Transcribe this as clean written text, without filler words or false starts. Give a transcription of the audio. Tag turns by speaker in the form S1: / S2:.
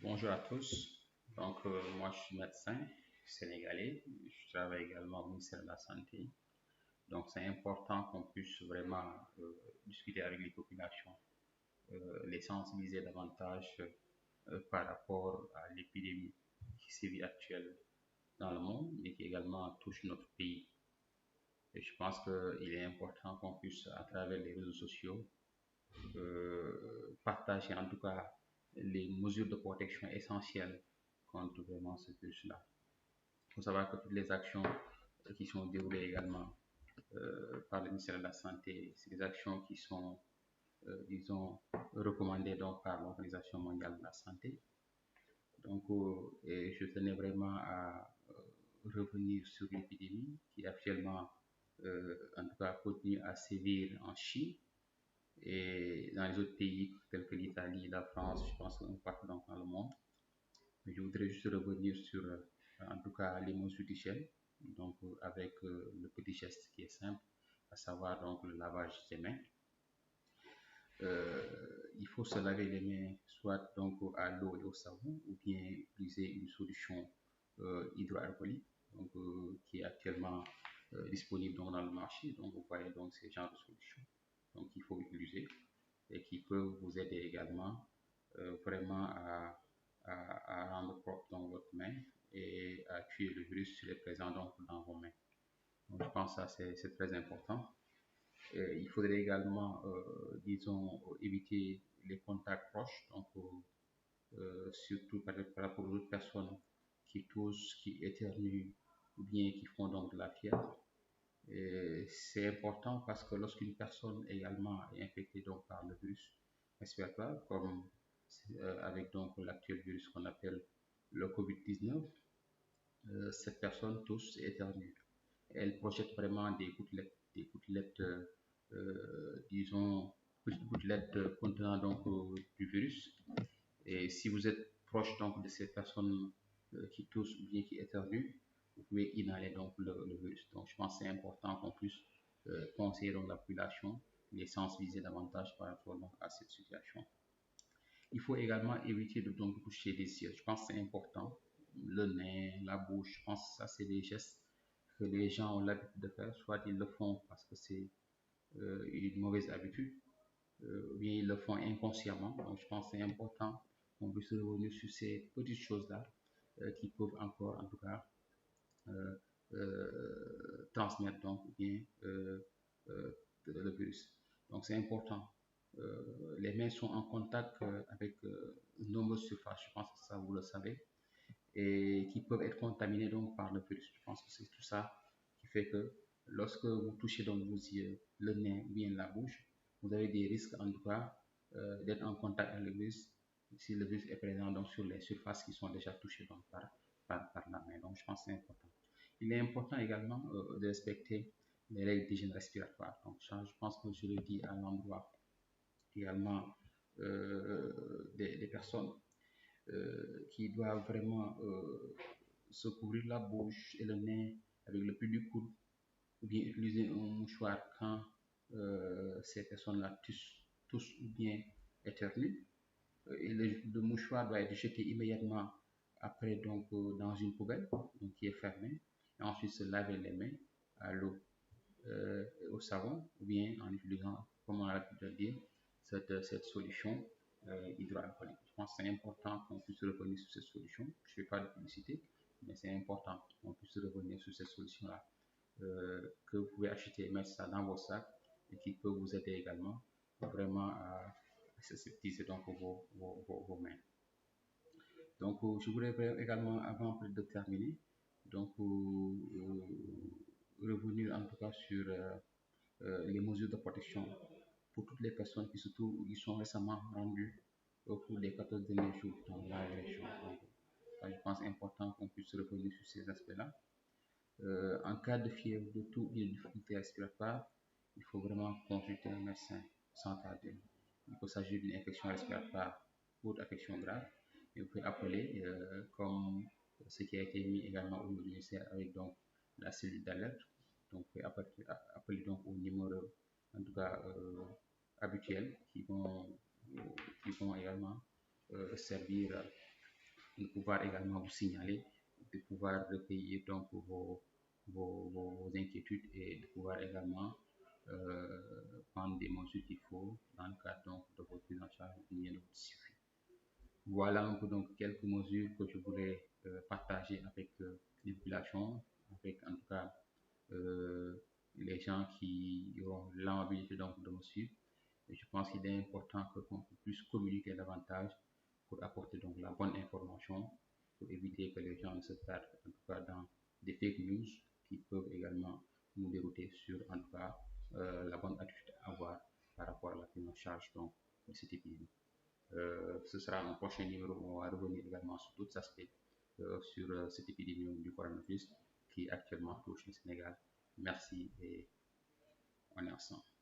S1: Bonjour à tous. Moi, je suis médecin sénégalais. Je travaille également au ministère de la Santé. Donc, c'est important qu'on puisse vraiment discuter avec les populations, les sensibiliser davantage par rapport à l'épidémie qui sévit actuelle dans le monde, mais qui également touche notre pays. Et je pense qu'il est important qu'on puisse, à travers les réseaux sociaux, partager en tout cas les mesures de protection essentielles contre vraiment ce virus-là. Il faut savoir que toutes les actions qui sont déroulées également par le ministère de la Santé, c'est des actions qui sont, disons, recommandées donc par l'Organisation mondiale de la santé. Et je tenais vraiment à revenir sur l'épidémie qui actuellement, en tout cas, continue à sévir en Chine et dans les autres pays tels que l'Italie, la France, je pense qu'on partout dans le monde. Mais je voudrais juste revenir sur, en tout cas, les mesures d'hygiène, avec le petit geste qui est simple, à savoir donc le lavage des mains. Il faut se laver les mains soit donc à l'eau et au savon, ou bien utiliser une solution hydroalcoolique, qui est actuellement disponible dans le marché. Donc vous voyez donc ces genres de solutions. Donc il faut utiliser et qui peuvent vous aider également vraiment à rendre propre dans votre main et à tuer le virus s'il est présent donc dans vos mains. Donc, je pense que ça c'est très important. Il faudrait également, disons, éviter les contacts proches, surtout par rapport aux autres personnes qui toussent, qui éternuent ou bien qui font donc de la fièvre. C'est important parce que lorsqu'une personne également est infectée donc par le virus respiratoire, comme avec donc l'actuel virus qu'on appelle le Covid-19, cette personne tousse et éternue. Elle projette vraiment des gouttelettes, disons, petites gouttelettes contenant donc du virus. Et si vous êtes proche donc de ces personnes qui toussent ou bien qui éternuent, vous pouvez inhaler donc le virus. Donc je pense que c'est important qu'on puisse conseiller donc la population, les sensibiliser davantage par rapport donc, à cette situation. Il faut également éviter de donc toucher des yeux. Je pense que c'est important. Le nez, la bouche, je pense que ça c'est des gestes que les gens ont l'habitude de faire. Soit ils le font parce que c'est une mauvaise habitude, ou bien ils le font inconsciemment. Donc je pense que c'est important qu'on puisse revenir sur ces petites choses-là qui peuvent encore, en tout cas, euh, transmettre donc bien le virus. Donc c'est important. Les mains sont en contact avec de nombreuses surfaces, je pense que ça vous le savez, et qui peuvent être contaminées donc par le virus. Je pense que c'est tout ça qui fait que lorsque vous touchez donc vos yeux, le nez ou bien la bouche, vous avez des risques en tout cas d'être en contact avec le virus si le virus est présent donc sur les surfaces qui sont déjà touchées donc par la main. Donc je pense que c'est important. Il est important également de respecter les règles d'hygiène respiratoire. Donc ça, je pense que je le dis à l'endroit également des personnes qui doivent vraiment se couvrir la bouche et le nez avec le plus du coude, ou bien utiliser un mouchoir quand ces personnes-là toussent ou bien éternuent. Et le mouchoir doit être jeté immédiatement après dans une poubelle donc, qui est fermée. Et ensuite se laver les mains à l'eau, au savon, ou bien en utilisant, comme on a l'habitude de dire, cette solution hydroalcoolique. Je pense que c'est important qu'on puisse revenir sur cette solution. Je ne fais pas de publicité, mais c'est important qu'on puisse revenir sur cette solution-là, que vous pouvez acheter et mettre ça dans vos sacs et qui peut vous aider également vraiment à aseptiser donc vos mains. Je voudrais également, avant de terminer, revenir en tout cas sur les mesures de protection pour toutes les personnes qui, surtout, qui sont récemment rendues au cours des 14 derniers jours dans la région. Je pense important qu'on puisse revenir sur ces aspects-là. En cas de fièvre, de toux et de difficulté respiratoire, il faut vraiment consulter un médecin sans tarder. Il peut s'agir d'une infection respiratoire ou d'affection grave. Et vous pouvez appeler, comme ce qui a été mis également au niveau du ministère avec donc la cellule d'alerte. Donc, vous pouvez appeler donc au numéro, en tout cas habituel, qui vont également servir de pouvoir également vous signaler, de pouvoir recueillir donc vos inquiétudes et de pouvoir également prendre des mesures qu'il faut dans le cadre donc, de votre prise en charge ou bien de votre suivi. Voilà un peu donc quelques mesures que je voulais partager avec les populations, avec en tout cas euh, les gens qui auront l'amabilité donc de me suivre. Et je pense qu'il est important qu'on puisse communiquer davantage pour apporter donc la bonne information, pour éviter que les gens ne se perdent en tout cas dans des fake news qui peuvent également nous dérouter sur en tout cas la bonne attitude à avoir par rapport à la prise en charge donc, de cette épidémie. Ce sera un prochain numéro où on va revenir également sur d'autres aspects sur cette épidémie du coronavirus qui actuellement touche le Sénégal. Merci et on est ensemble.